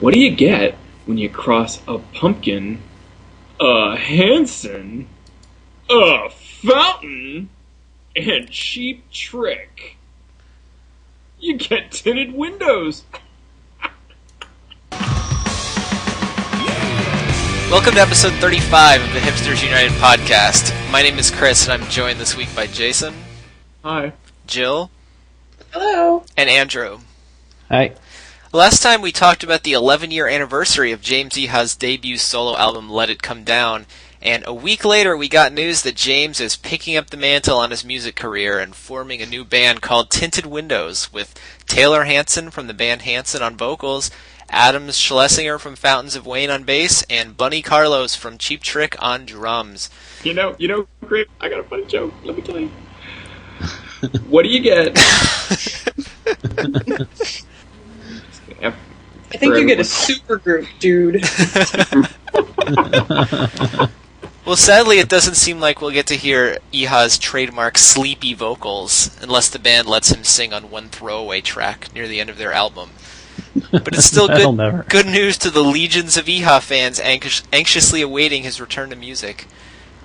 What do you get when you cross a pumpkin, a Hanson, a fountain, and Cheap Trick? You get Tinted Windows. Welcome to episode 35 of the Hipsters United podcast. My name is Chris, and I'm joined this week by Jason. Hi. Jill. Hello. And Andrew. Hi. Last time we talked about the 11-year anniversary of James Iha's debut solo album, Let It Come Down, and a week later we got news that James is picking up the mantle on his music career and forming a new band called Tinted Windows, with Taylor Hanson from the band Hanson on vocals, Adam Schlesinger from Fountains of Wayne on bass, and Bunny Carlos from Cheap Trick on drums. You know, Greg, I got a funny joke. Let me tell you. What do you get? I think you get a supergroup, dude. Well, sadly, it doesn't seem like we'll get to hear Iha's trademark sleepy vocals, unless the band lets him sing on one throwaway track near the end of their album. But it's still good news to the legions of Iha fans anxiously awaiting his return to music.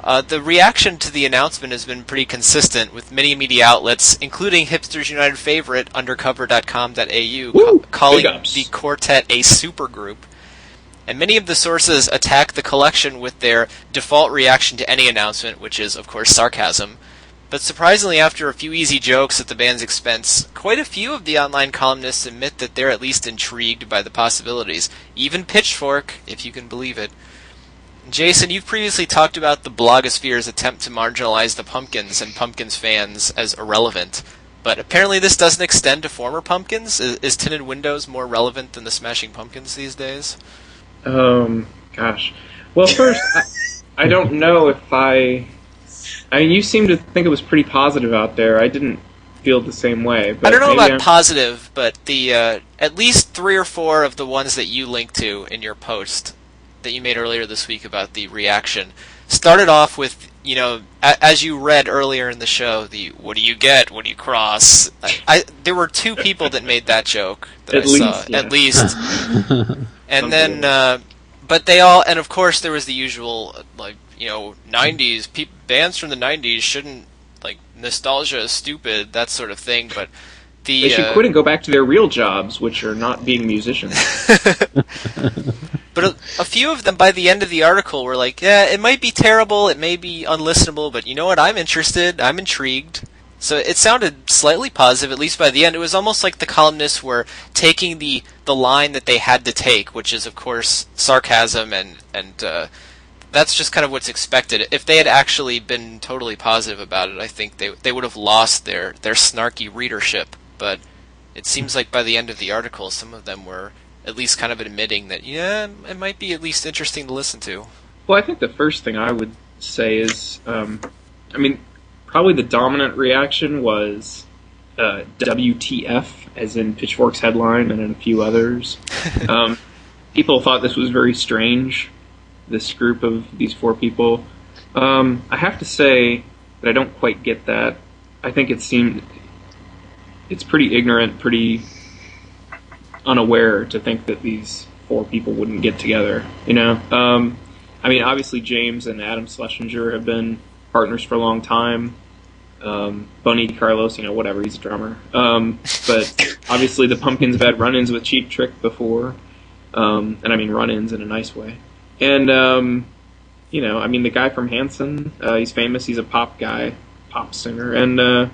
The reaction to the announcement has been pretty consistent, with many media outlets, including Hipsters United favorite undercover.com.au, calling the quartet a supergroup. And many of the sources attack the collection with their default reaction to any announcement, which is, of course, sarcasm. But surprisingly, after a few easy jokes at the band's expense, quite a few of the online columnists admit that they're at least intrigued by the possibilities. Even Pitchfork, if you can believe it. Jason, you've previously talked about the blogosphere's attempt to marginalize the Pumpkins and Pumpkins fans as irrelevant, but apparently this doesn't extend to former Pumpkins? Is Tinted Windows more relevant than the Smashing Pumpkins these days? Gosh. Well, first, I don't know if I mean, you seem to think it was pretty positive out there. I didn't feel the same way. But I don't know about positive, but the at least 3 or 4 of the ones that you linked to in your post that you made earlier this week about the reaction started off with, you know, as you read earlier in the show, the "what do you get when you cross?" There were 2 people that made that joke that I saw, at least. And then, but they all, and of course there was the usual, like, you know, 90s, bands from the 90s shouldn't, like, nostalgia is stupid, that sort of thing, but they should quit and go back to their real jobs, which are not being musicians. But a few of them, by the end of the article, were like, yeah, it might be terrible, it may be unlistenable, but you know what, I'm interested, I'm intrigued. So it sounded slightly positive, at least by the end. It was almost like the columnists were taking the line that they had to take, which is, of course, sarcasm, and that's just kind of what's expected. If they had actually been totally positive about it, I think they would have lost their snarky readership. But it seems like by the end of the article, some of them were at least kind of admitting that, yeah, it might be at least interesting to listen to. Well, I think the first thing I would say is, probably the dominant reaction was WTF, as in Pitchfork's headline, and in a few others. People thought this was very strange, this group of these 4 people. I have to say that I don't quite get that. I think it's pretty ignorant, pretty unaware to think that these 4 people wouldn't get together, you know? Obviously James and Adam Schlesinger have been partners for a long time. Bunny Carlos, you know, whatever, he's a drummer. But obviously the Pumpkins have had run-ins with Cheap Trick before. And I mean run-ins in a nice way. And, the guy from Hanson, he's famous, he's a pop guy, pop singer. And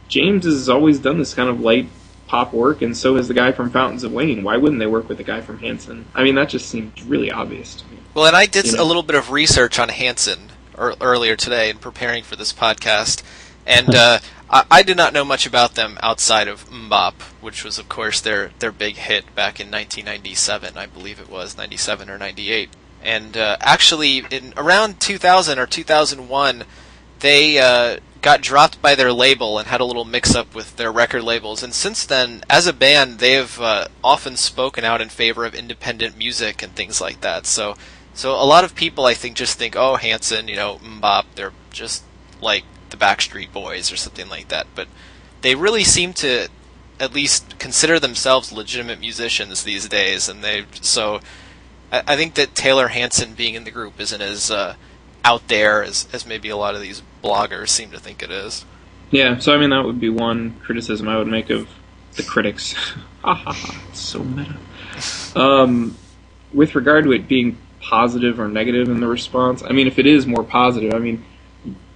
James has always done this kind of light pop work, and so has the guy from Fountains of Wayne. Why wouldn't they work with the guy from Hanson? I mean, that just seems really obvious to me. Well, and I did a little bit of research on Hanson earlier today in preparing for this podcast, and I did not know much about them outside of Mbop, which was, of course, their big hit back in 1997, I believe it was, 97 or 98. And actually, in around 2000 or 2001, they got dropped by their label and had a little mix-up with their record labels. And since then, as a band, they have often spoken out in favor of independent music and things like that. So a lot of people, I think, just think, oh, Hanson, you know, Mbop, they're just like the Backstreet Boys or something like that. But they really seem to at least consider themselves legitimate musicians these days, and I think that Taylor Hanson being in the group isn't as out there as maybe a lot of these bloggers seem to think it is. Yeah, so I mean that would be one criticism I would make of the critics. Ha ha ha, it's so meta. With regard to it being positive or negative in the response, I mean, if it is more positive, I mean,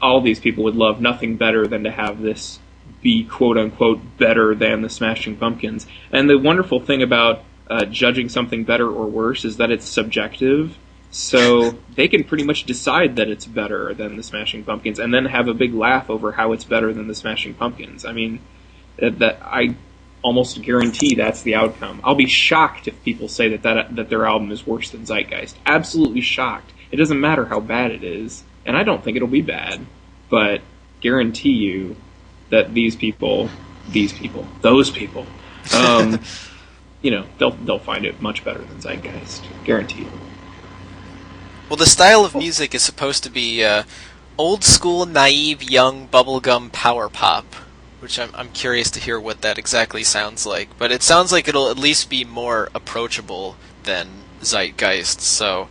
all these people would love nothing better than to have this be quote-unquote better than the Smashing Pumpkins. And the wonderful thing about judging something better or worse is that it's subjective, so they can pretty much decide that it's better than the Smashing Pumpkins and then have a big laugh over how it's better than the Smashing Pumpkins. I mean, that I almost guarantee that's the outcome. I'll be shocked if people say that their album is worse than Zeitgeist. Absolutely shocked. It doesn't matter how bad it is, and I don't think it'll be bad, but guarantee you that those people, they'll find it much better than Zeitgeist. Guaranteed. Well, the style of music is supposed to be old school, naive, young bubblegum power pop, which I'm curious to hear what that exactly sounds like. But it sounds like it'll at least be more approachable than Zeitgeist. So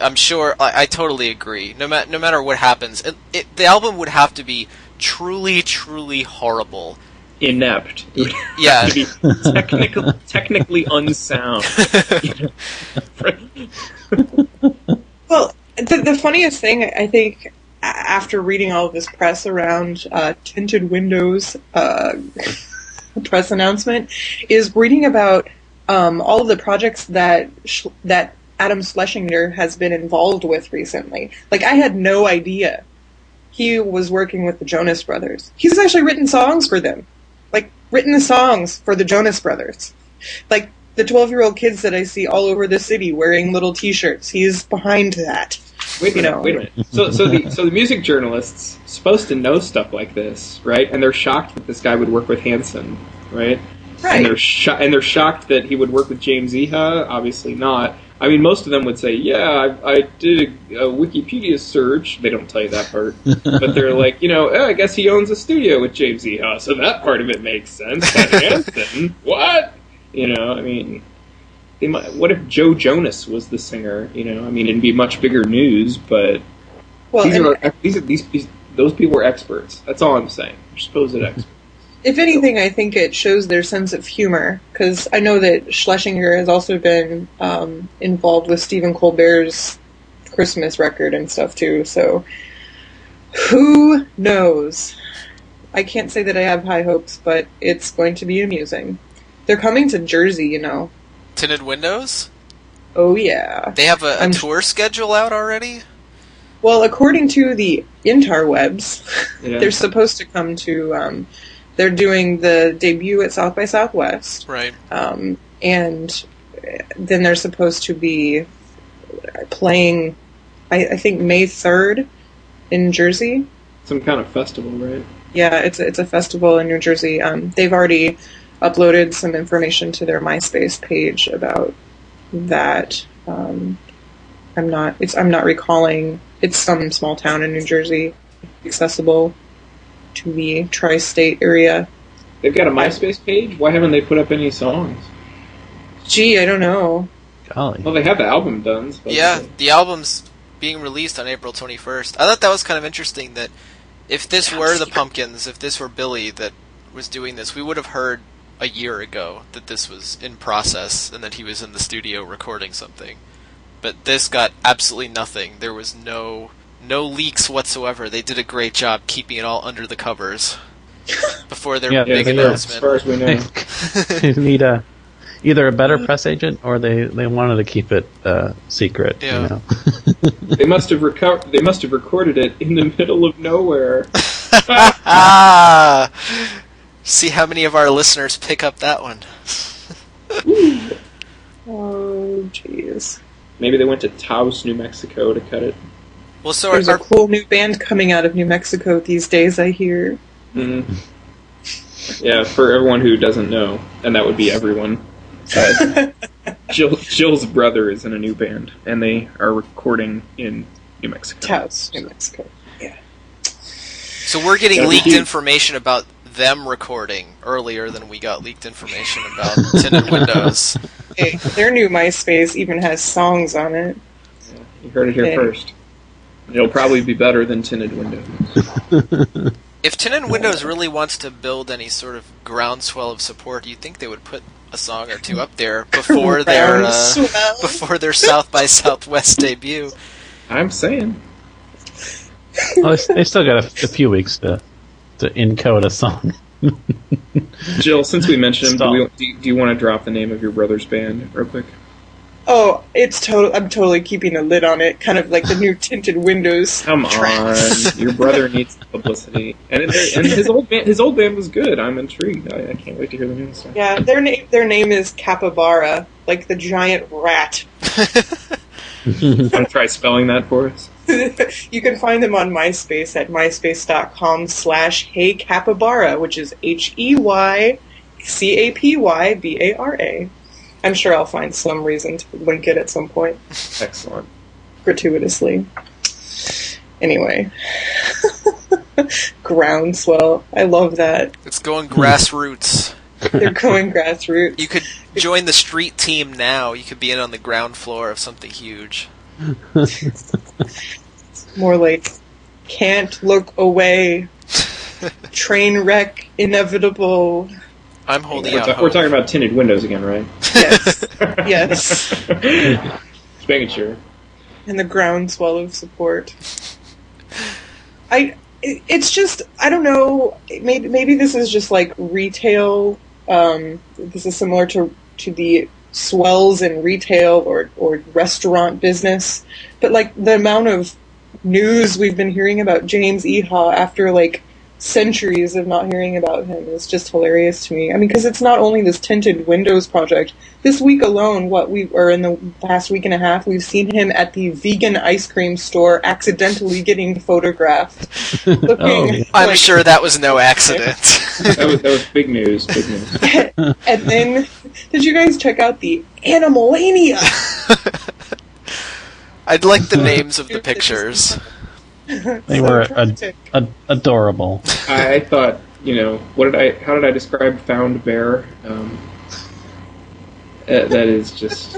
I'm sure I totally agree. No matter what happens, the album would have to be truly, truly horrible. Inept. Yeah. To be technically unsound. Well, the funniest thing, I think, after reading all of this press around Tinted Windows press announcement, is reading about all of the projects that Adam Schlesinger has been involved with recently. Like, I had no idea he was working with the Jonas Brothers. He's actually written songs for them. Like, written the songs for the Jonas Brothers. Like, the 12-year-old kids that I see all over the city wearing little T-shirts. He's behind that. Wait a minute. So the music journalists supposed to know stuff like this, right? And they're shocked that this guy would work with Hanson, right? Right. And they're shocked that he would work with James Iha. Obviously not. I mean, most of them would say, "Yeah, I did a Wikipedia search." They don't tell you that part, but they're like, I guess he owns a studio with James Iha, so that part of it makes sense. But Hanson, what? I mean. What if Joe Jonas was the singer? I mean, it'd be much bigger news. But those people are experts. That's all I'm saying. They're supposed experts. If anything, I think it shows their sense of humor, because I know that Schlesinger has also been involved with Stephen Colbert's Christmas record and stuff too. So who knows? I can't say that I have high hopes, but it's going to be amusing. They're coming to Jersey, Tinted Windows? Oh, yeah. They have a tour schedule out already? Well, according to the interwebs, yeah. They're supposed to come to... they're doing the debut at South by Southwest. Right. And then they're supposed to be playing, I think, May 3rd in Jersey. Some kind of festival, right? Yeah, it's a festival in New Jersey. They've already uploaded some information to their MySpace page about that. I'm not recalling. It's some small town in New Jersey, accessible to the tri-state area. They've got a MySpace page? Why haven't they put up any songs? Gee, I don't know. Golly. Well, they have the album done. Yeah, the album's being released on April 21st. I thought that was kind of interesting that if this were the Pumpkins, if this were Billy that was doing this, we would have heard a year ago that this was in process and that he was in the studio recording something. But this got absolutely nothing. There was no leaks whatsoever. They did a great job keeping it all under the covers before their big announcement. As far as we know. They need either a better press agent or they wanted to keep it secret. Yeah. They must have recorded it in the middle of nowhere. See how many of our listeners pick up that one. Oh, jeez. Maybe they went to Taos, New Mexico to cut it. Well, so there's a cool new band coming out of New Mexico these days, I hear. Mm-hmm. Yeah, for everyone who doesn't know, and that would be everyone. Jill's brother is in a new band, and they are recording in New Mexico. Taos, New Mexico. Yeah. So we're getting leaked information about them recording earlier than we got leaked information about Tinted Windows. Hey, their new MySpace even has songs on it. Yeah, you heard it here first. It'll probably be better than Tinted Windows. If Tinted Windows really wants to build any sort of groundswell of support, you'd think they would put a song or two up there before their South by Southwest debut. I'm saying. Well, they still got a few weeks to encode a song. Jill, since we mentioned him, do you want to drop the name of your brother's band real quick? Oh, I'm totally keeping a lid on it, kind of like the new Tinted Windows. Come on, your brother needs publicity, and his old band was good. I'm intrigued. I can't wait to hear the new stuff. Yeah, their name is Capybara, like the giant rat. Want to try spelling that for us? You can find them on MySpace at myspace.com/HeyCapybara, which is HeyCapybara. I'm sure I'll find some reason to link it at some point. Excellent. Gratuitously. Anyway. Groundswell. I love that. It's going grassroots. They're going grassroots. You could join the street team now. You could be in on the ground floor of something huge. More like, can't look away. Train wreck, inevitable. I'm holding out hope. We're talking about Tinted Windows again, right? Yes. Yes. Just making sure. And the groundswell of support. It's just, I don't know, maybe this is just like retail, this is similar to the swells in retail or restaurant business, but like the amount of news we've been hearing about James Eha after like centuries of not hearing about him is just hilarious to me. I mean, because it's not only this Tinted Windows project. This week alone, in the past week and a half, we've seen him at the vegan ice cream store accidentally getting photographed. I'm sure that was no accident. that was big news. Big news. And then, did you guys check out the Animalania? I'd like the names of the pictures. They were adorable. I thought, how did I describe Found Bear? That is just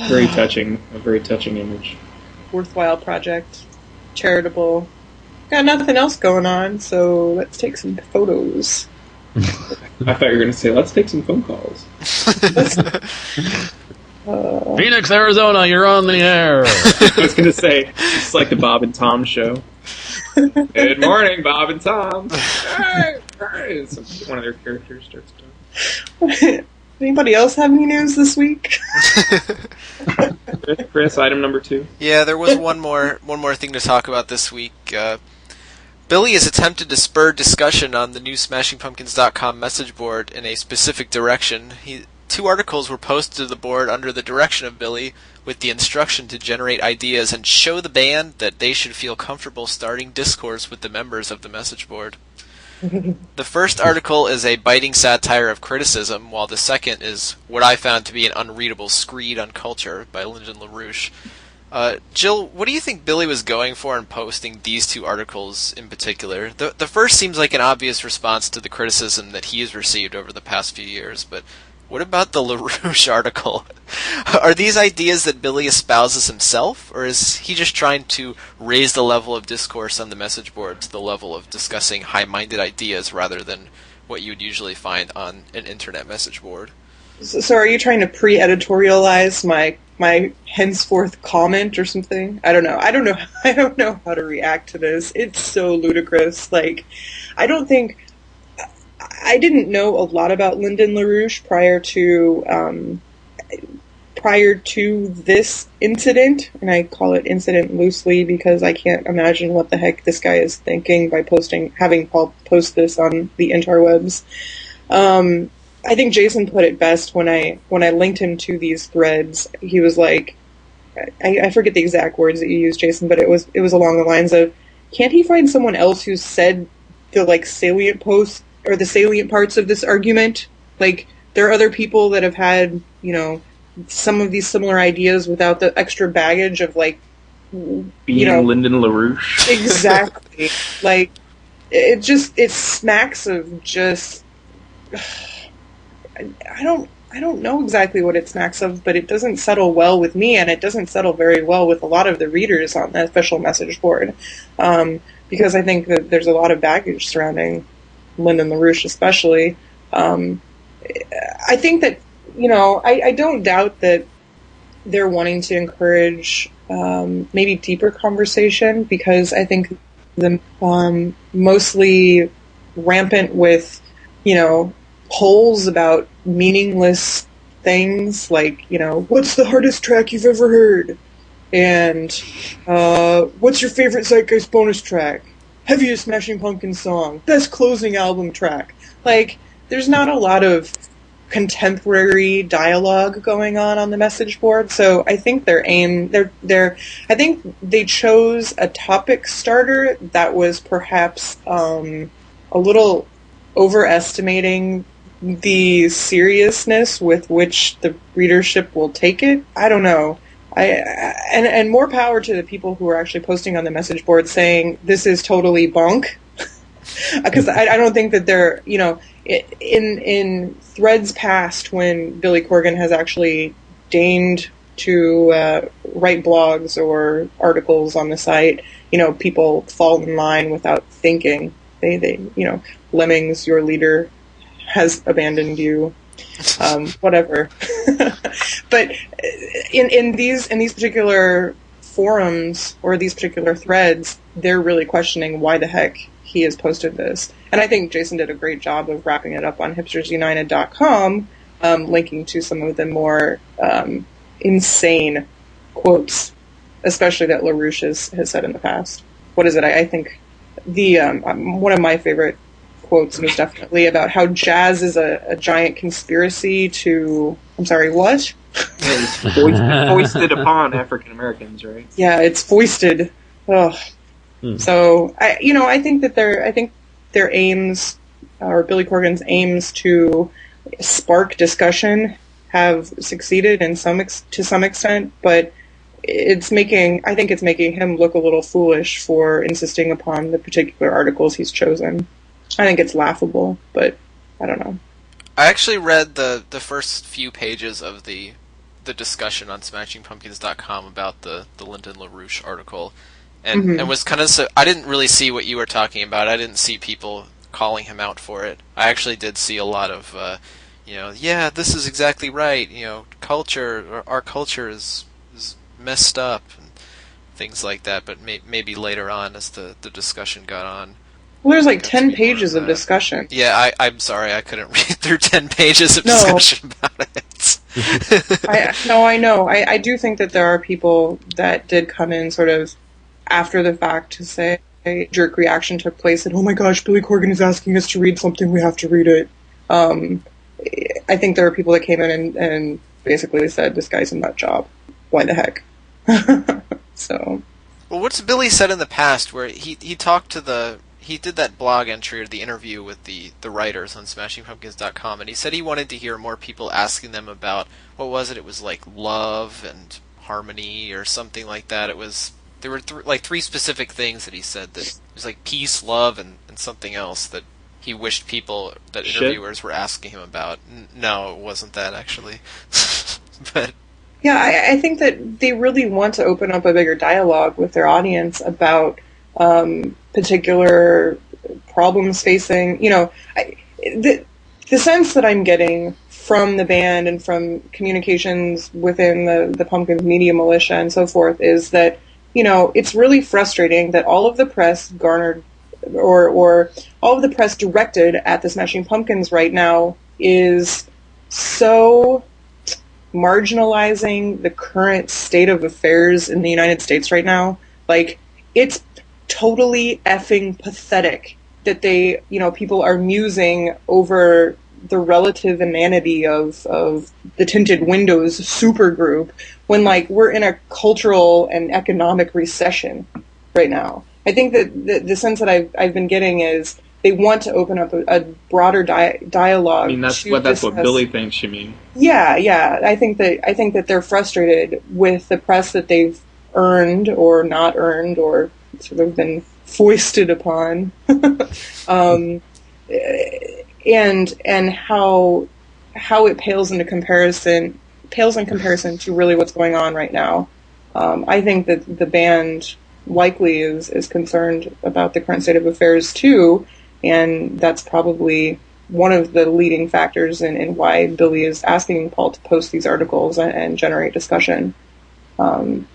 very touching, a very touching image. Worthwhile project, charitable. Got nothing else going on, so let's take some photos. I thought you were going to say, let's take some phone calls. Phoenix, Arizona, you're on the air. I was going to say, it's like the Bob and Tom show. Good morning, Bob and Tom. Hey. One of their characters starts talking. Anybody else have any news this week? Chris, item number 2. Yeah, there was one more thing to talk about this week. Billy has attempted to spur discussion on the new SmashingPumpkins.com message board in a specific direction. 2 articles were posted to the board under the direction of Billy with the instruction to generate ideas and show the band that they should feel comfortable starting discourse with the members of the message board. The first article is a biting satire of criticism, while the second is what I found to be an unreadable screed on culture by Lyndon LaRouche. Jill, what do you think Billy was going for in posting these 2 articles in particular? The first seems like an obvious response to the criticism that he has received over the past few years, but what about the LaRouche article? Are these ideas that Billy espouses himself, or is he just trying to raise the level of discourse on the message board to the level of discussing high-minded ideas rather than what you would usually find on an internet message board? So are you trying to pre-editorialize my henceforth comment or something? I don't know how to react to this. It's so ludicrous. Like, I didn't know a lot about Lyndon LaRouche prior to this incident, and I call it incident loosely because I can't imagine what the heck this guy is thinking by having Paul post this on the interwebs. I think Jason put it best when I linked him to these threads. He was like, I forget the exact words that you used, Jason, but it was along the lines of, can't he find someone else who's said the salient posts or the salient parts of this argument? Like, there are other people that have had, some of these similar ideas without the extra baggage of, like, being Lyndon LaRouche. Exactly. Like, it smacks of just I don't know exactly what it smacks of, but it doesn't settle well with me, and it doesn't settle very well with a lot of the readers on the official message board, because I think that there's a lot of baggage surrounding Lyndon LaRouche, especially. I think that, I don't doubt that they're wanting to encourage maybe deeper conversation, because I think the mostly rampant with, polls about meaningless things like, what's the hardest track you've ever heard? And what's your favorite Zeitgeist bonus track? Heaviest Smashing Pumpkins song? Best closing album track? Like, there's not a lot of contemporary dialogue going on the message board, so I think I think they chose a topic starter that was perhaps a little overestimating the seriousness with which the readership will take it. I don't know. And more power to the people who are actually posting on the message board saying this is totally bunk, because I don't think that they're, in threads past when Billy Corgan has actually deigned to write blogs or articles on the site, people fall in line without thinking. They Lemmings, your leader has abandoned you, whatever. But in these particular forums or these particular threads, they're really questioning why the heck he has posted this. And I think Jason did a great job of wrapping it up on hipstersunited.com, linking to some of the more insane quotes, especially that LaRouche has said in the past. What is it? I think the one of my favorite quotes was definitely about how jazz is a giant conspiracy to... I'm sorry, what? It's foisted upon African Americans, right? Yeah, it's foisted. Ugh. So I think that their aims, or Billy Corgan's aims to spark discussion, have succeeded to some extent, but I think it's making him look a little foolish for insisting upon the particular articles he's chosen. I think it's laughable, but I don't know. I actually read the first few pages of the discussion on SmashingPumpkins.com about the Lyndon LaRouche article, and was kind of I didn't really see what you were talking about. I didn't see people calling him out for it. I actually did see a lot of, yeah, this is exactly right. Our culture is messed up and things like that. But maybe later on, as the discussion got on. Well, there's like 10 pages of discussion. Yeah, I'm sorry, I couldn't read through 10 pages of discussion about it. I know. I do think that there are people that did come in sort of after the fact to say jerk reaction took place and, oh my gosh, Billy Corgan is asking us to read something, we have to read it. I think there are people that came in and basically said, this guy's a nut job. Why the heck? So. Well, what's Billy said in the past where he talked to he did that blog entry or the interview with the writers on SmashingPumpkins.com, and he said he wanted to hear more people asking them about, what was it? It was like love and harmony or something like that. There were three specific things that he said, that it was like peace, love, and something else that he wished interviewers were asking him about. No, it wasn't that actually. But yeah, I think that they really want to open up a bigger dialogue with their audience about particular problems facing, the sense that I'm getting from the band and from communications within the Pumpkins media militia and so forth is that, it's really frustrating that all of the press garnered or all of the press directed at the Smashing Pumpkins right now is so marginalizing the current state of affairs in the United States right now. Like, it's totally effing pathetic that people are musing over the relative inanity of the Tinted Windows supergroup when, we're in a cultural and economic recession right now. I think that the sense that I've been getting is they want to open up a broader dialogue. I mean, that's what Billy thinks you mean. Yeah. I think that they're frustrated with the press that they've earned or not earned or sort of been foisted upon, and how it pales in comparison to really what's going on right now. I think that the band likely is concerned about the current state of affairs too, and that's probably one of the leading factors in why Billy is asking Paul to post these articles and generate discussion,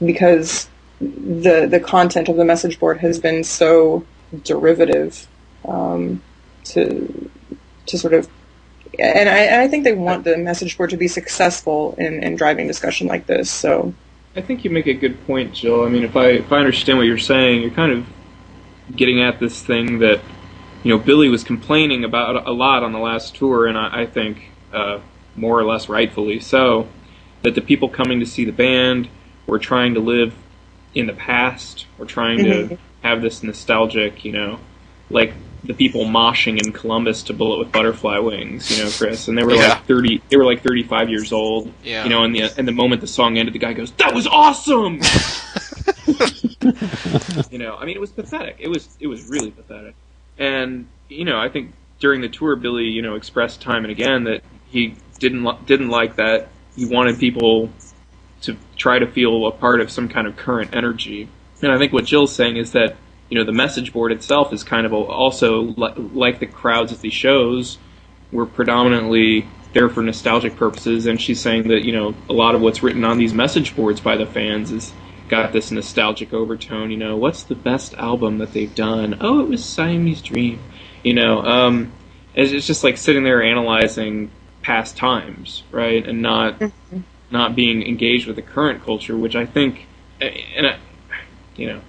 because the content of the message board has been so derivative to sort of, and I think they want the message board to be successful in driving discussion like this. So I think you make a good point, Jill. I mean, if I understand what you're saying, you're kind of getting at this thing that, Billy was complaining about a lot on the last tour, and I think more or less rightfully so, that the people coming to see the band were trying to live in the past, or trying to have this nostalgic, like the people moshing in Columbus to Bullet with Butterfly Wings, Chris, and they were like 35 years old, and the moment the song ended, the guy goes, "That was awesome!" I mean, it was pathetic. It was really pathetic. And, I think during the tour, Billy, expressed time and again that he didn't like that. He wanted people to try to feel a part of some kind of current energy. And I think what Jill's saying is that, the message board itself is kind of also like the crowds at these shows were predominantly there for nostalgic purposes. And she's saying that, a lot of what's written on these message boards by the fans is got this nostalgic overtone. What's the best album that they've done? Oh, it was Siamese Dream. It's just like sitting there analyzing past times, right, and not being engaged with the current culture, which I think, and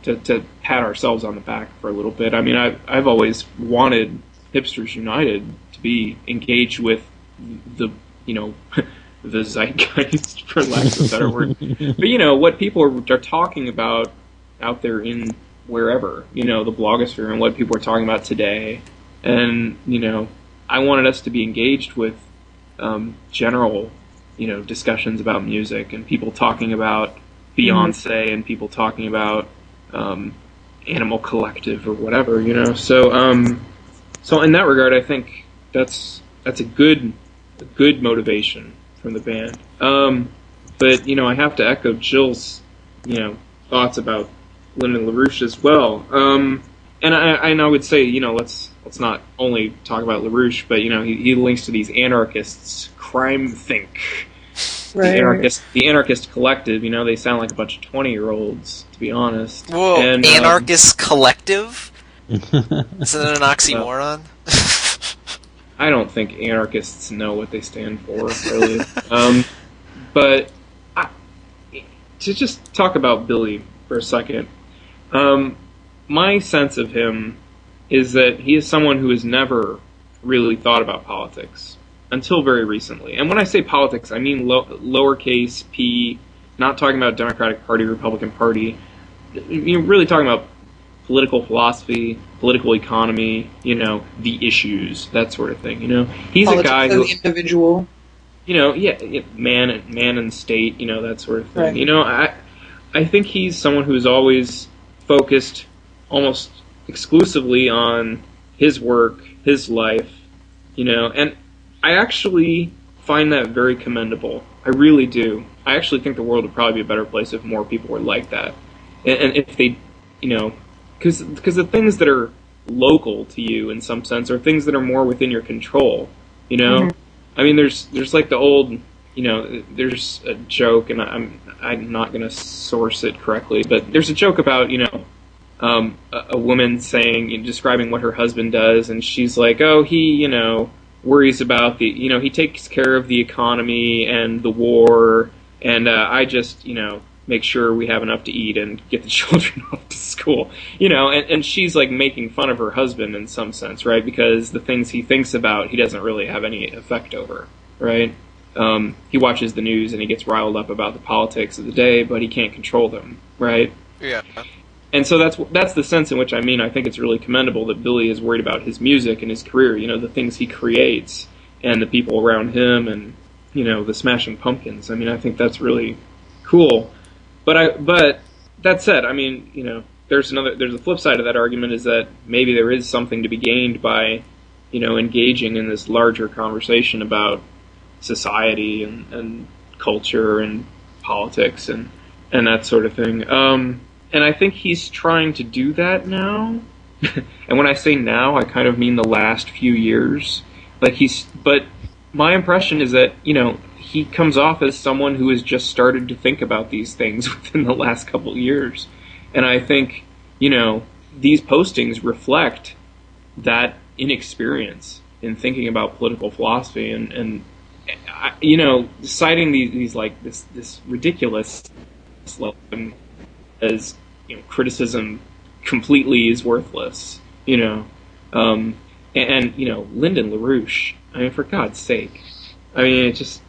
to pat ourselves on the back for a little bit. I mean, I've always wanted Hipsters United to be engaged with the the zeitgeist, for lack of a better word. But, what people are talking about out there in wherever, the blogosphere, and what people are talking about today. And, I wanted us to be engaged with general, discussions about music, and people talking about Beyonce, and people talking about Animal Collective or whatever, So in that regard, I think that's a good motivation from the band. But, I have to echo Jill's, thoughts about Lyndon LaRouche as well. And I would say, let's not only talk about LaRouche, but, he links to these anarchists, Crime Think. Right. The anarchist collective, they sound like a bunch of 20-year-olds, to be honest. Whoa, and, anarchist collective? Isn't it an oxymoron? I don't think anarchists know what they stand for, really. But to just talk about Billy for a second, my sense of him is that he is someone who has never really thought about politics until very recently. And when I say politics, I mean lowercase p, not talking about Democratic Party, Republican Party. Really talking about political philosophy, political economy, the issues, that sort of thing. He's politics a guy who, the individual. Man and state, that sort of thing. Right. I think he's someone who's always focused almost exclusively on his work, his life, and I actually find that very commendable. I really do. I actually think the world would probably be a better place if more people were like that. And if they, because the things that are local to you in some sense are things that are more within your control, Mm-hmm. I mean, there's like the old, there's a joke, and I'm not going to source it correctly, but there's a joke about, a woman saying, describing what her husband does, and she's like, oh, he, worries about the, he takes care of the economy and the war, and I just, make sure we have enough to eat and get the children off to school, and she's like making fun of her husband in some sense, right? Because the things he thinks about, he doesn't really have any effect over, right? He watches the news and he gets riled up about the politics of the day, but he can't control them, right? Yeah. And so that's the sense in which I think it's really commendable that Billy is worried about his music and his career, the things he creates and the people around him and, the Smashing Pumpkins. I think that's really cool. But that said, there's a flip side of that argument is that maybe there is something to be gained by, engaging in this larger conversation about society and culture and politics and that sort of thing. And I think he's trying to do that now. And when I say now, I kind of mean the last few years. But my impression is that, he comes off as someone who has just started to think about these things within the last couple of years. And I think, these postings reflect that inexperience in thinking about political philosophy and citing these like this ridiculous as criticism completely is worthless, and Lyndon LaRouche. I mean, for God's sake, I just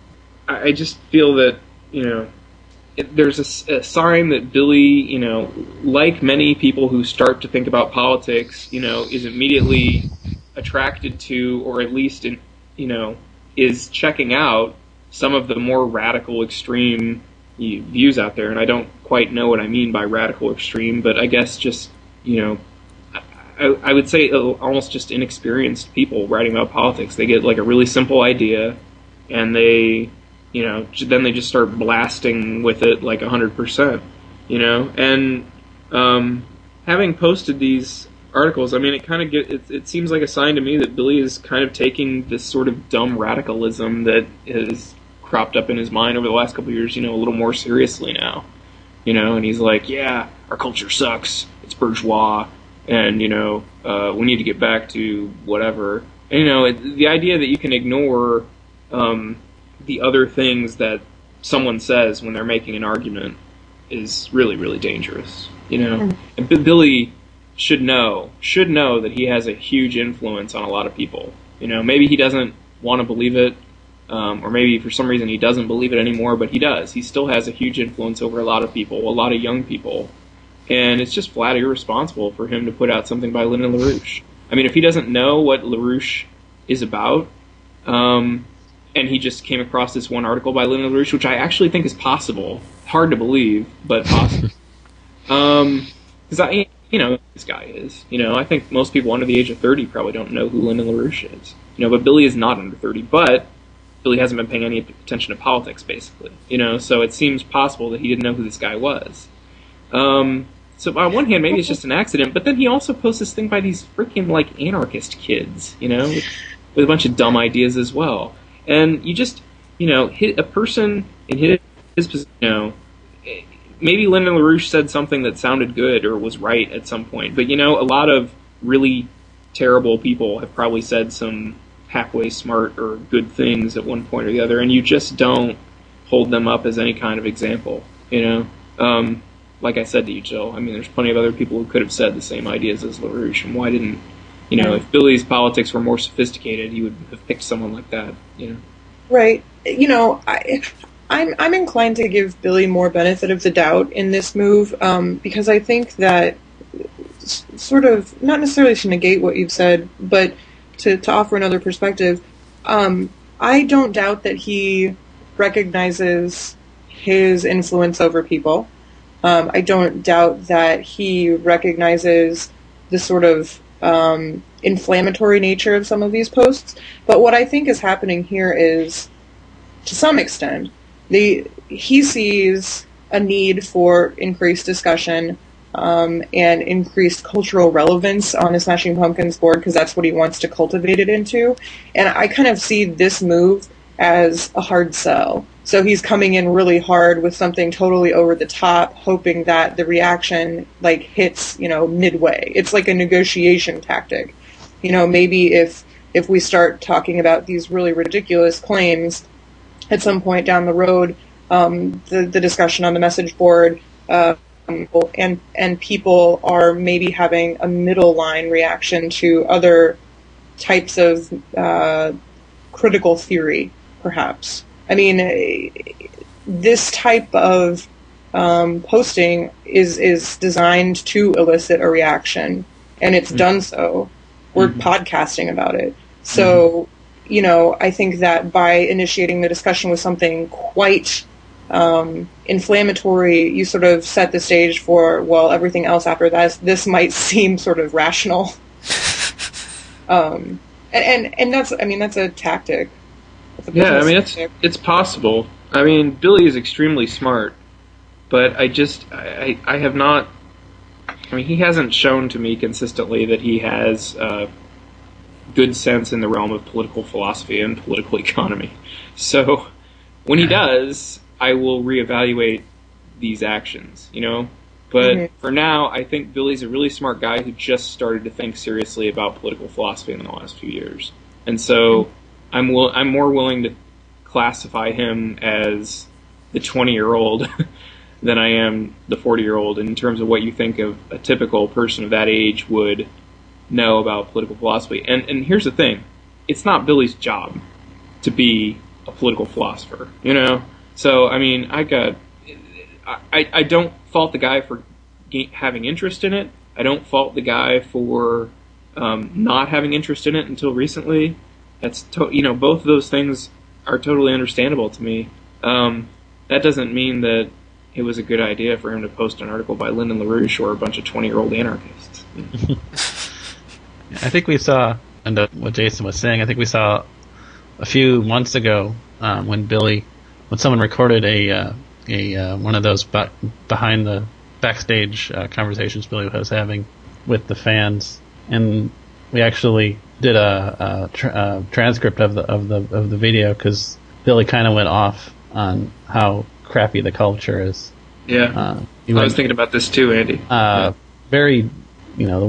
feel that there's a sign that Billy, like many people who start to think about politics, is immediately attracted to, or at least is checking out some of the more radical, extreme views out there. And I don't quite know what I mean by radical extreme, but I guess just, I would say almost just inexperienced people writing about politics. They get like a really simple idea, and they, then they just start blasting with it like 100%, and having posted these articles, I mean, it seems like a sign to me that Billy is kind of taking this sort of dumb radicalism that has cropped up in his mind over the last couple of years, a little more seriously now, and he's like, yeah, our culture sucks, it's bourgeois, and, we need to get back to whatever. And, the idea that you can ignore the other things that someone says when they're making an argument is really, really dangerous, And Billy should know that he has a huge influence on a lot of people. Maybe he doesn't want to believe it, or maybe for some reason he doesn't believe it anymore, but he does. He still has a huge influence over a lot of people, a lot of young people. And it's just flat irresponsible for him to put out something by Lyndon LaRouche. I mean, if he doesn't know what LaRouche is about, and he just came across this one article by Lyndon LaRouche, which I actually think is possible. Hard to believe, but possible. Because this guy is. I think most people under the age of 30 probably don't know who Lyndon LaRouche is. But Billy is not under 30, but Billy hasn't been paying any attention to politics, basically. So it seems possible that he didn't know who this guy was. So on one hand, maybe it's just an accident, but then he also posts this thing by these freaking, like, anarchist kids, with a bunch of dumb ideas as well. And you just, hit a person in his position, maybe Lyndon LaRouche said something that sounded good or was right at some point, but, a lot of really terrible people have probably said some halfway smart or good things at one point or the other, and you just don't hold them up as any kind of example, Like I said to you, Jill, I mean, there's plenty of other people who could have said the same ideas as LaRouche, and why didn't, if Billy's politics were more sophisticated, he would have picked someone like that, Right. I'm inclined to give Billy more benefit of the doubt in this move, because I think that sort of, not necessarily to negate what you've said, but to offer another perspective, I don't doubt that he recognizes his influence over people. I don't doubt that he recognizes the sort of inflammatory nature of some of these posts. But what I think is happening here is, to some extent, he sees a need for increased discussion and increased cultural relevance on the Smashing Pumpkins board, because that's what he wants to cultivate it into. And I kind of see this move as a hard sell. So he's coming in really hard with something totally over the top, hoping that the reaction hits, midway. It's like a negotiation tactic. Maybe if we start talking about these really ridiculous claims at some point down the road, the discussion on the message board, and people are maybe having a middle line reaction to other types of critical theory, perhaps. I mean, this type of posting is designed to elicit a reaction, and it's done so. We're podcasting about it. So, I think that by initiating the discussion with something quite inflammatory, you sort of set the stage for, well, everything else after this might seem sort of rational. And that's a tactic. It's possible. I mean, Billy is extremely smart, but I have not. I mean, he hasn't shown to me consistently that he has good sense in the realm of political philosophy and political economy. So, when he does, I will reevaluate these actions, But for now, I think Billy's a really smart guy who just started to think seriously about political philosophy in the last few years. And so I'm more willing to classify him as the 20-year-old than I am the 40-year-old in terms of what you think of a typical person of that age would know about political philosophy. And here's the thing. It's not Billy's job to be a political philosopher, So, I mean, I don't fault the guy for having interest in it. I don't fault the guy for not having interest in it until recently. That's both of those things are totally understandable to me. That doesn't mean that it was a good idea for him to post an article by Lyndon LaRouche or a bunch of 20-year-old anarchists. I think we saw, and what Jason was saying, I think we saw a few months ago when someone recorded a one of those behind the backstage conversations Billy was having with the fans, and we actually did a transcript of the video because Billy kind of went off on how crappy the culture is. Yeah, I was thinking about this too, Andy. Very, the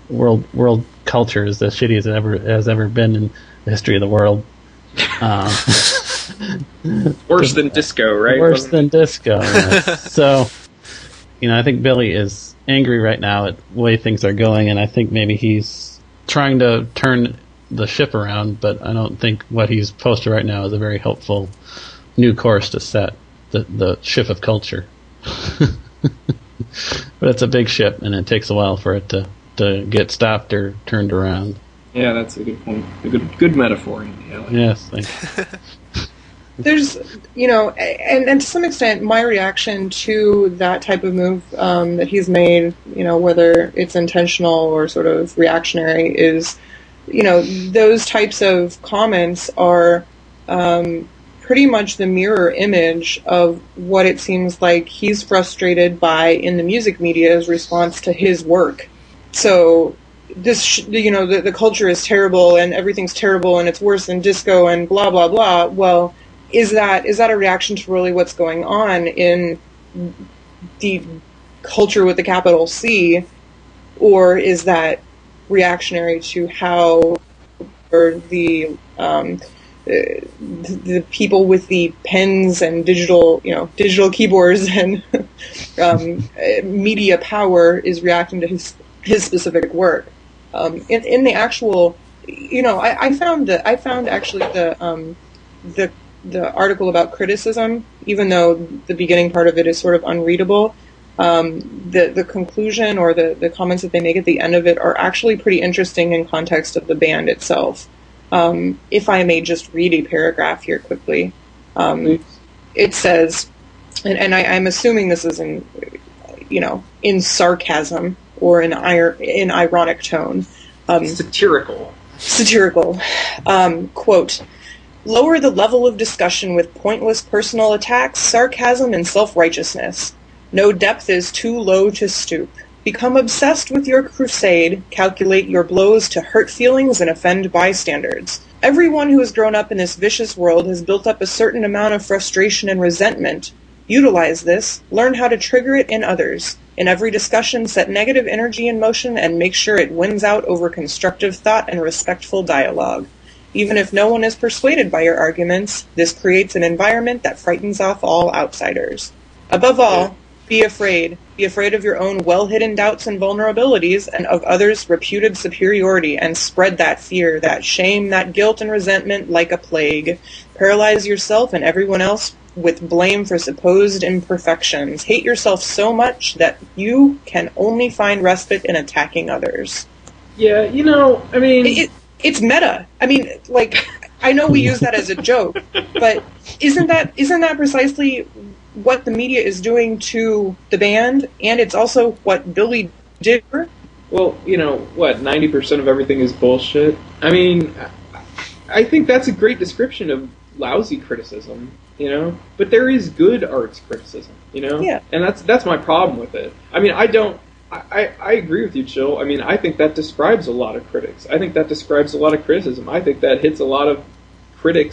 world culture is as shitty as it has ever been in the history of the world. Worse than disco, right? Worse than disco. Yes. So, I think Billy is angry right now at the way things are going, and I think maybe he's trying to turn the ship around, but I don't think what he's posted right now is a very helpful new course to set the ship of culture. But it's a big ship, and it takes a while for it to get stopped or turned around. Yeah, that's a good point. A good metaphor, Andy. Like yes, thank you. There's, and to some extent, my reaction to that type of move that he's made, whether it's intentional or sort of reactionary, is, those types of comments are pretty much the mirror image of what it seems like he's frustrated by in the music media's response to his work. So this, the culture is terrible and everything's terrible and it's worse than disco and blah, blah, blah. Well, is that a reaction to really what's going on in the culture with the capital C, or is that reactionary to how the people with the pens and digital keyboards and media power is reacting to his specific work? In the actual, I found actually the article about criticism, even though the beginning part of it is sort of unreadable, the conclusion or the comments that they make at the end of it are actually pretty interesting in context of the band itself. If I may just read a paragraph here quickly. It says, and I'm assuming this is in sarcasm or in ironic tone. Satirical. Quote, lower the level of discussion with pointless personal attacks, sarcasm, and self-righteousness. No depth is too low to stoop. Become obsessed with your crusade, calculate your blows to hurt feelings and offend bystanders. Everyone who has grown up in this vicious world has built up a certain amount of frustration and resentment. Utilize this, learn how to trigger it in others. In every discussion, set negative energy in motion and make sure it wins out over constructive thought and respectful dialogue. Even if no one is persuaded by your arguments, this creates an environment that frightens off all outsiders. Above all, be afraid. Be afraid of your own well-hidden doubts and vulnerabilities and of others' reputed superiority, and spread that fear, that shame, that guilt and resentment like a plague. Paralyze yourself and everyone else with blame for supposed imperfections. Hate yourself so much that you can only find respite in attacking others. Yeah, I mean... It's meta. I mean, like, I know we use that as a joke, but isn't that precisely what the media is doing to the band? And it's also what Billy did. Well, 90% of everything is bullshit. I mean, I think that's a great description of lousy criticism, But there is good arts criticism, Yeah. And that's my problem with it. I mean, I agree with you, Chill. I mean, I think that describes a lot of critics. I think that describes a lot of criticism. I think that hits a lot of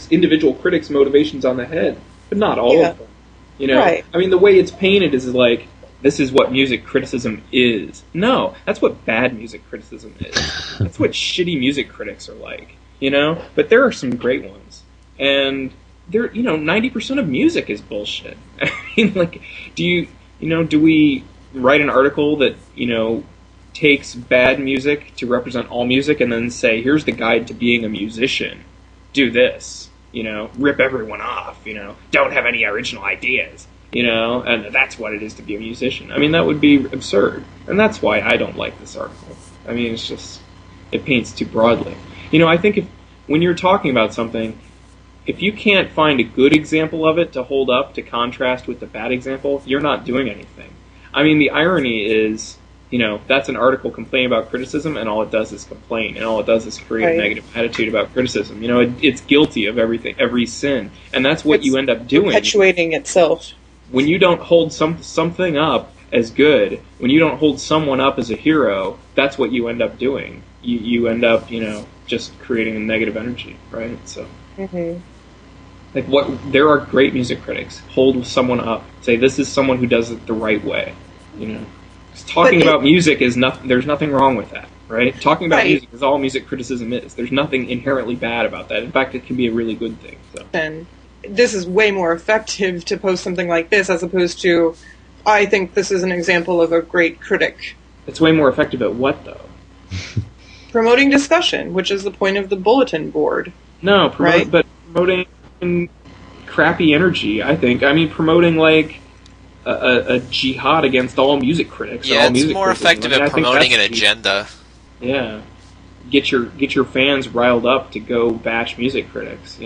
individual critics' motivations on the head, but not all of them. Right. I mean, the way it's painted is like, this is what music criticism is. No, that's what bad music criticism is. That's what shitty music critics are like, But there are some great ones. And there, 90% of music is bullshit. I mean, like, do we write an article that, takes bad music to represent all music and then say, here's the guide to being a musician. Do this, rip everyone off, don't have any original ideas, and that's what it is to be a musician. I mean, that would be absurd. And that's why I don't like this article. I mean, it's just, it paints too broadly. I think when you're talking about something, if you can't find a good example of it to hold up to contrast with the bad example, you're not doing anything. I mean, the irony is, that's an article complaining about criticism, and all it does is complain, and all it does is create a negative attitude about criticism. It's guilty of every sin, and that's what you end up doing. Perpetuating itself. When you don't hold something up as good, when you don't hold someone up as a hero, that's what you end up doing. You end up, just creating a negative energy, right? So, there are great music critics. Hold someone up. Say, this is someone who does it the right way, Talking about music is nothing. There's nothing wrong with that, right? Talking about music is all music criticism is. There's nothing inherently bad about that. In fact, it can be a really good thing. So. And this is way more effective to post something like this as opposed to, I think this is an example of a great critic. It's way more effective at what, though? Promoting discussion, which is the point of the bulletin board. No, but promoting crappy energy. I think. I mean, promoting like a jihad against all music critics. Yeah, all it's music more criticism. effective at promoting an agenda. Yeah, get your fans riled up to go bash music critics.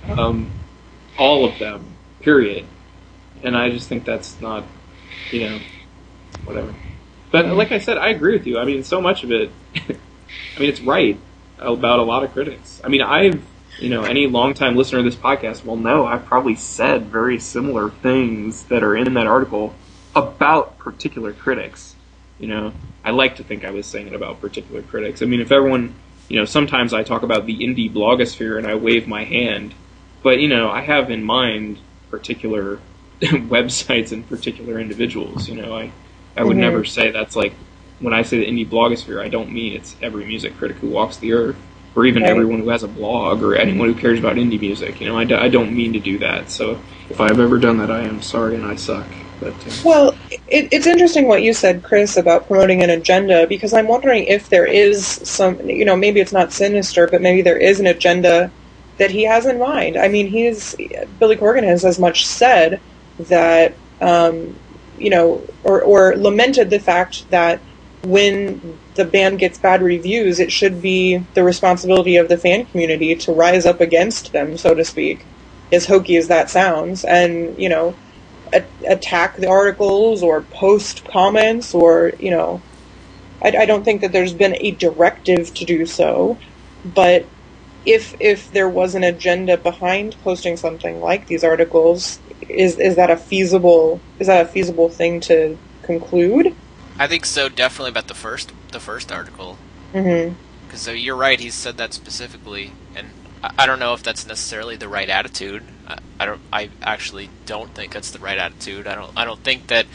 All of them. Period. And I just think that's not, whatever. But like I said, I agree with you. I mean, so much of it. I mean, it's right about a lot of critics. I mean, any longtime listener of this podcast will know I've probably said very similar things that are in that article about particular critics. I like to think I was saying it about particular critics. I mean, if everyone, sometimes I talk about the indie blogosphere and I wave my hand, but, I have in mind particular websites and particular individuals. I would never say that's like, when I say the indie blogosphere, I don't mean it's every music critic who walks the earth. Or even everyone who has a blog, or anyone who cares about indie music. I don't mean to do that. So if I've ever done that, I am sorry and I suck. But well, it's interesting what you said, Chris, about promoting an agenda, because I'm wondering if there is some, maybe it's not sinister, but maybe there is an agenda that he has in mind. I mean, Billy Corgan has as much said that, or lamented the fact that when the band gets bad reviews, it should be the responsibility of the fan community to rise up against them, so to speak, as hokey as that sounds, and, attack the articles or post comments or, I don't think that there's been a directive to do so, but if there was an agenda behind posting something like these articles, is that a feasible thing to conclude? I think so, definitely about the first article. Mm-hmm. Because you're right, he said that specifically, and I don't know if that's necessarily the right attitude. I actually don't think that's the right attitude. I don't think that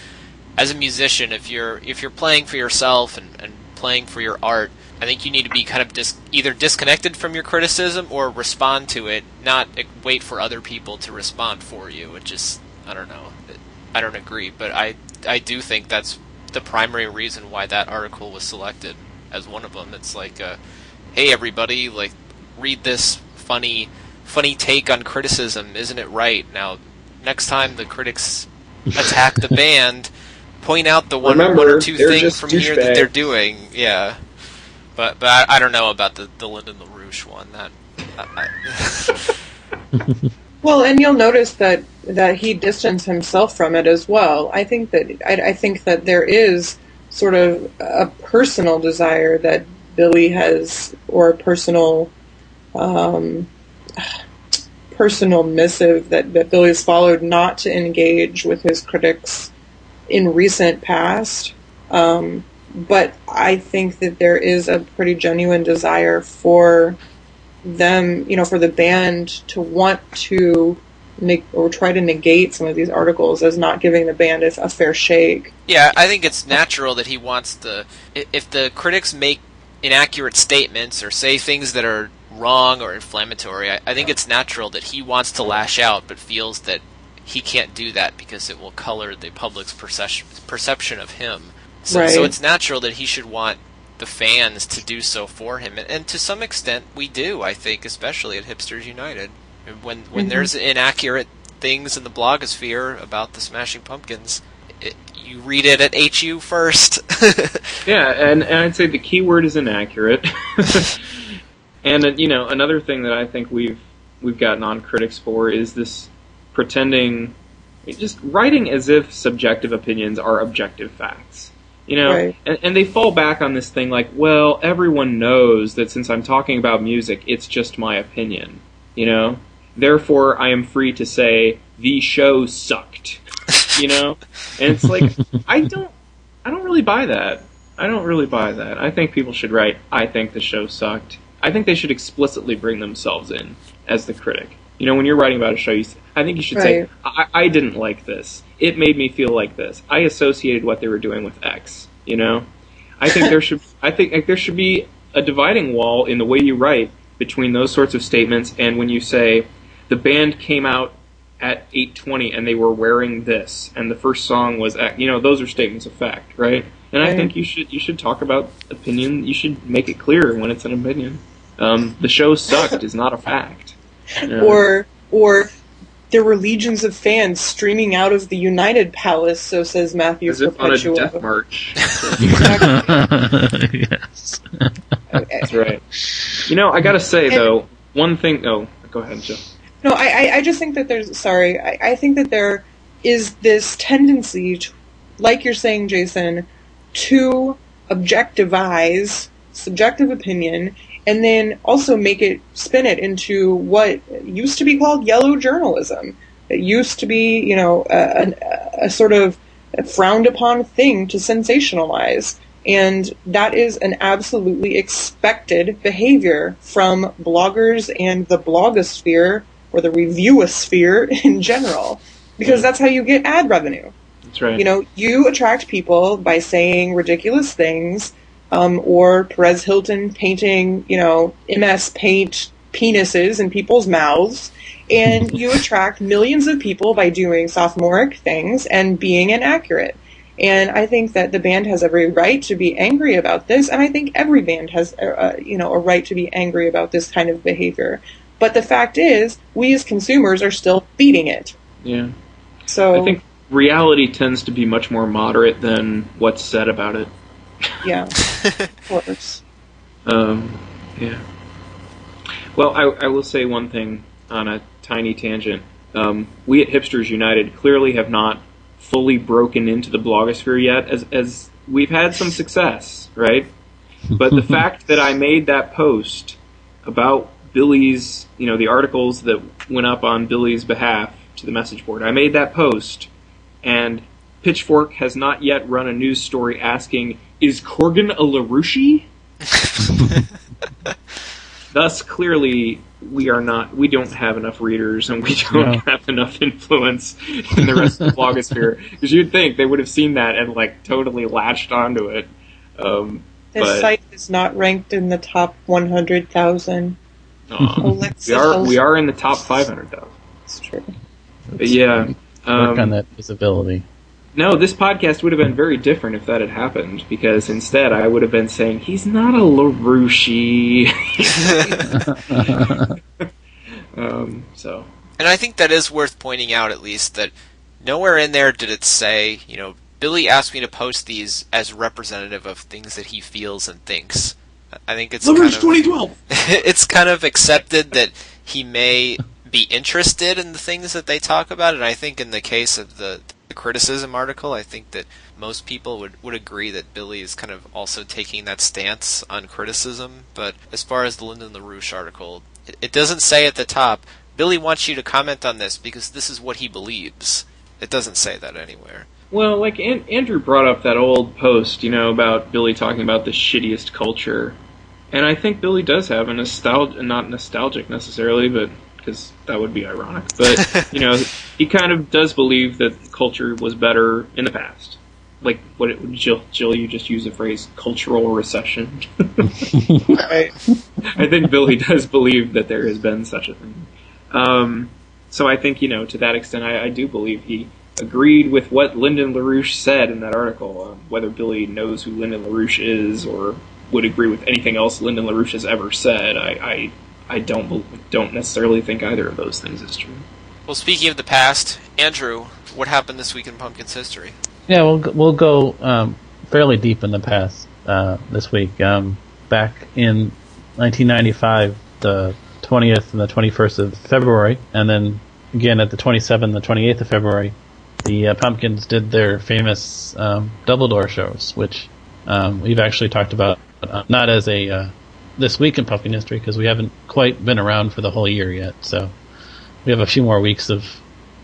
as a musician, if you're playing for yourself and playing for your art, I think you need to be kind of either disconnected from your criticism or respond to it, not wait for other people to respond for you. Which is, I don't know. I don't agree, but I do think that's the primary reason why that article was selected as one of them. It's like, hey everybody, like, read this funny take on criticism, isn't it right? Now, next time the critics attack the band, point out the one or two things from here that they're doing. Yeah, but I don't know about the Lyndon LaRouche one. Well, and you'll notice that he distanced himself from it as well. I think that there is sort of a personal desire that Billy has, or a personal missive that Billy has followed, not to engage with his critics in recent past. But I think that there is a pretty genuine desire for them, for the band to want to or try to negate some of these articles as not giving the band a fair shake. Yeah, I think it's natural that he wants if the critics make inaccurate statements or say things that are wrong or inflammatory, I think it's natural that he wants to lash out, but feels that he can't do that because it will color the public's perception of him. So it's natural that he should want the fans to do so for him, and to some extent we do, I think, especially at Hipsters United. When there's inaccurate things in the blogosphere about the Smashing Pumpkins, you read it at HU first. Yeah, and I'd say the key word is inaccurate. And another thing that I think we've gotten on critics for is this pretending, just writing as if subjective opinions are objective facts. Right. And they fall back on this thing like, well, everyone knows that since I'm talking about music, it's just my opinion. Therefore, I am free to say the show sucked. And it's like, I don't really buy that. I think people should write, I think the show sucked. I think they should explicitly bring themselves in as the critic. When you're writing about a show, I think you should say, I didn't like this. It made me feel like this. I associated what they were doing with X. I think there should be a dividing wall in the way you write between those sorts of statements and when you say the band came out at 8:20 and they were wearing this and the first song was X. Those are statements of fact, right? And I think you should talk about opinion. You should make it clear when it's an opinion. The show sucked is not a fact. Or there were legions of fans streaming out of the United Palace, so says Matthew as if Perpetua. on a death march. Yes. Okay. That's right. I gotta say, though, one thing... Oh, go ahead, Jill. No, I just think that there's... Sorry. I think that there is this tendency, like you're saying, Jason, to objectivize subjective opinion and then also spin it into what used to be called yellow journalism. It used to be, a sort of frowned upon thing to sensationalize. And that is an absolutely expected behavior from bloggers and the blogosphere, or the reviewosphere in general, because that's how you get ad revenue. That's right. You attract people by saying ridiculous things, or Perez Hilton painting, MS Paint penises in people's mouths, and you attract millions of people by doing sophomoric things and being inaccurate. And I think that the band has every right to be angry about this, and I think every band has, a right to be angry about this kind of behavior. But the fact is, we as consumers are still feeding it. Yeah. So I think reality tends to be much more moderate than what's said about it. Yeah, of course. Yeah. Well, I will say one thing on a tiny tangent. We at Hipsters United clearly have not fully broken into the blogosphere yet, as we've had some success, right? But the fact that I made that post about Billy's, the articles that went up on Billy's behalf to the message board, I made that post, and Pitchfork has not yet run a news story asking, is Corgan a LaRouche? Thus, clearly, we don't have enough readers, and we don't have enough influence in the rest of the blogosphere. Because you'd think they would have seen that and, totally latched onto it. This site is not ranked in the top 100,000. We are in the top 500,000. It's true. But yeah. Work on that visibility. No, this podcast would have been very different if that had happened, because instead I would have been saying, he's not a LaRouche. And I think that is worth pointing out, at least, that nowhere in there did it say, Billy asked me to post these as representative of things that he feels and thinks. I think it's LaRouche kind of, 2012. it's kind of accepted that he may be interested in the things that they talk about, and I think in the case of the criticism article, I think that most people would agree that Billy is kind of also taking that stance on criticism. But as far as the Lyndon LaRouche article, it doesn't say at the top, Billy wants you to comment on this because this is what he believes. It doesn't say that anywhere. Well, like Andrew brought up that old post, about Billy talking about the shittiest culture. And I think Billy does have a not nostalgic necessarily, but because that would be ironic. But, he kind of does believe that culture was better in the past. Like, Jill, you just used the phrase cultural recession. I think Billy does believe that there has been such a thing. So I think, to that extent, I do believe he agreed with what Lyndon LaRouche said in that article. Whether Billy knows who Lyndon LaRouche is or would agree with anything else Lyndon LaRouche has ever said, I don't necessarily think either of those things is true. Well, speaking of the past, Andrew, what happened this week in Pumpkin's history? Yeah, we'll go fairly deep in the past this week. Back in 1995, the 20th and the 21st of February, and then again at the 27th and the 28th of February, the Pumpkins did their famous double door shows, which we've actually talked about, not as a this week in Pumpkin history, because we haven't quite been around for the whole year yet, so we have a few more weeks of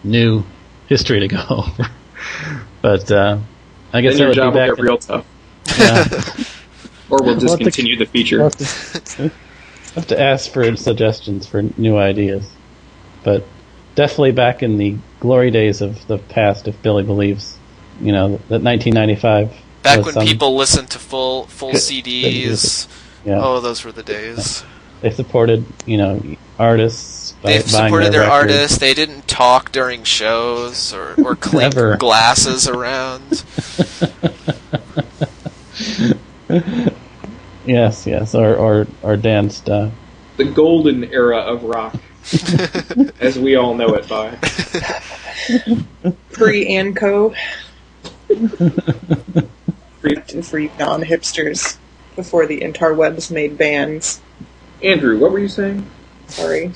new history to go. But I guess then your job will get real tough. Yeah. Or we'll discontinue the feature. We'll have to ask for suggestions for new ideas. But definitely back in the glory days of the past, if Billy believes, that 1995. Back when people listened to full CDs. Yeah. Oh, those were the days. They supported, artists. They supported their artists. They didn't talk during shows or clink glasses around. Yes, or danced. The golden era of rock, as we all know it by. Pre-Anco. Free non-hipsters. Before the interwebs made bands. Andrew, what were you saying? Sorry.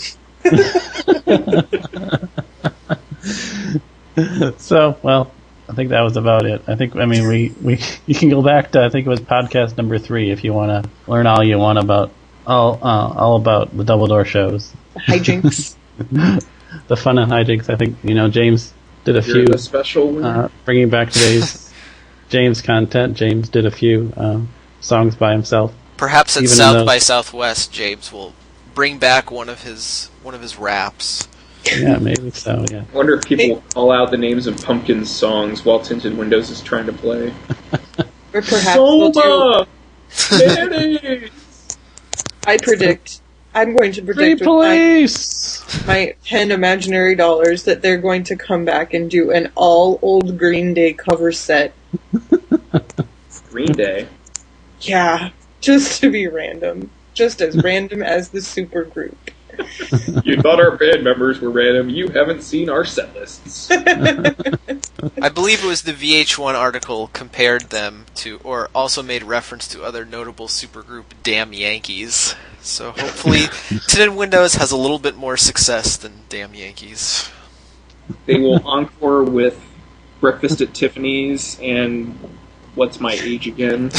So, well, I think that was about it. We you can go back to, I think it was podcast number 3 if you want to learn all you want about all about the double door shows. The hijinks. The fun and hijinks. I think James did a few. The special one. Bringing back today's James content. James did a few songs by himself. Perhaps at South by Southwest, James will bring back one of his raps. Yeah, maybe so. Yeah. I wonder if people will call out the names of Pumpkin's songs while Tinted Windows is trying to play. Or perhaps we'll do... I'm going to predict with my 10 imaginary dollars that they're going to come back and do an all old Green Day cover set. Green Day? Yeah, just to be random. Just as random as the supergroup. You thought our band members were random. You haven't seen our set lists. I believe it was the VH1 article compared them to, or also made reference to other notable supergroup Damn Yankees. So hopefully Tinted Windows has a little bit more success than Damn Yankees. They will encore with Breakfast at Tiffany's and What's My Age Again?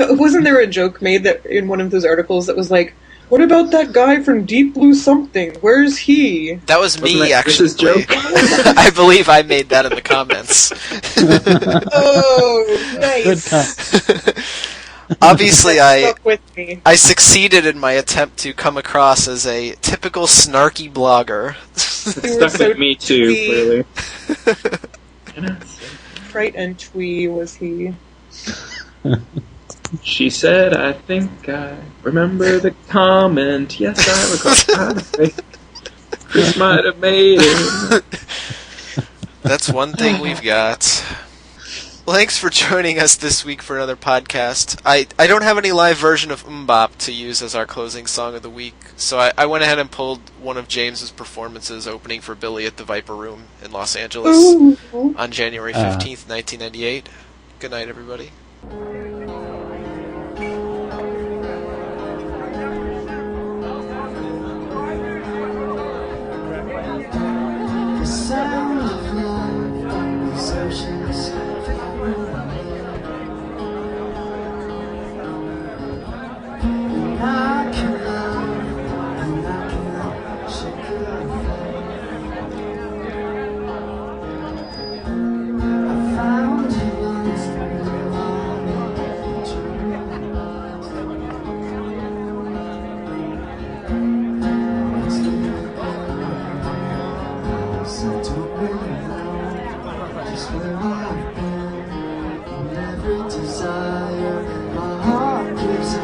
Wasn't there a joke made that in one of those articles that was like, what about that guy from Deep Blue Something? Where's he? That was me, actually. Joke? I believe I made that in the comments. Oh, nice. Good time. Obviously, I succeeded in my attempt to come across as a typical snarky blogger. It stuck with me too, clearly. Fright and twee was he. She said, I think I remember the comment. Yes, I recall. Chris might have made it. That's one thing we've got. Well, thanks for joining us this week for another podcast. I don't have any live version of Mbop to use as our closing song of the week, so I went ahead and pulled one of James's performances opening for Billy at the Viper Room in Los Angeles on January 15th, 1998. Good night, everybody. The sound of love is oceans and I can love and I can shake it off. I found you lost in the so don't really know just where I've been. And every desire my heart gives in.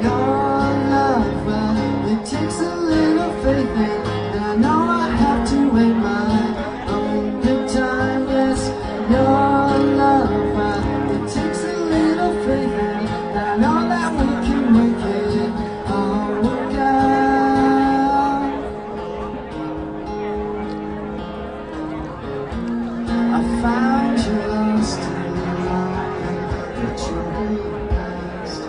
Your love, well, it takes a little faith in. And I know I have to wait my own good time, yes. Your love, well, it takes a little faith in. And I know that we can make it all work out. I found you lost in the line, but you're past.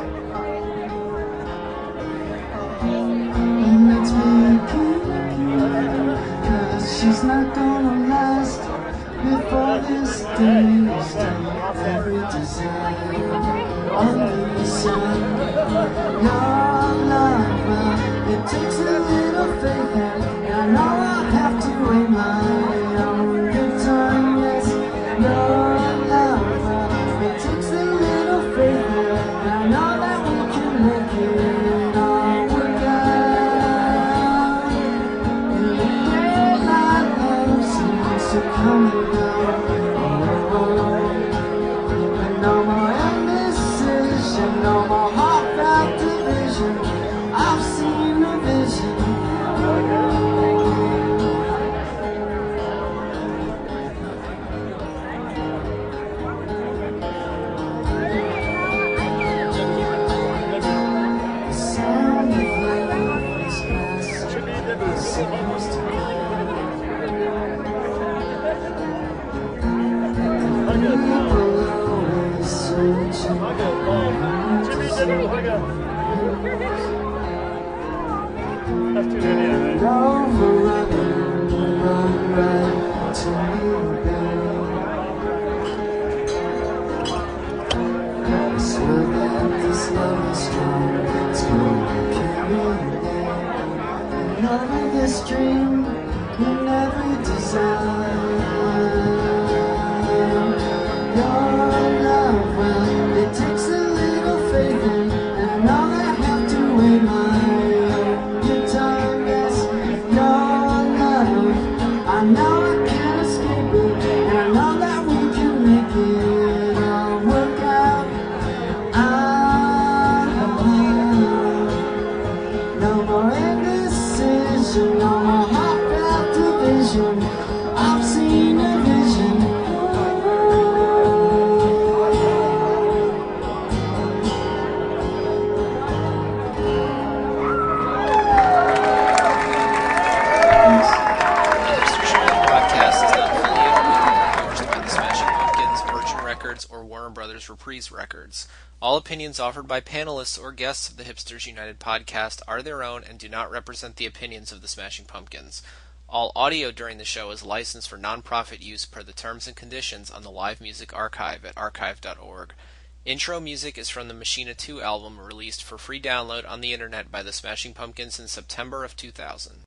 It makes me good, 'cause she's not gonna last before this day is done. Every desire under the sun. Your love, well, it takes a little faith, and I know I have to wait my own good time. Yes, your love, well, it takes a little faith, and I know that we can make it all work out. And the daylight love seems to come and go. And no more indecision, no more heartfelt division. I've seen a vision. The sound of love is past. It's supposed to be. People always searching for overrunning, run right to me, babe. I swear that this love is strong, it's gonna carry me there. And over this dream, in every desire. Your love, well, it takes a little faith in, and I know I have to wait my own good time. Yes, your love, I know I can't escape it, and I know that we can make it all work out. No more indecision, no more heartfelt division. I've seen a vision. Podcast is not affiliated with or endorsed by the Smashing Pumpkins, Virgin Records, or Warner Brothers Reprise Records. All opinions offered by panelists or guests of the Hipsters United podcast are their own and do not represent the opinions of the Smashing Pumpkins. All audio during the show is licensed for non-profit use per the terms and conditions on the Live Music Archive at archive.org. Intro music is from the Machina 2 album released for free download on the internet by the Smashing Pumpkins in September of 2000.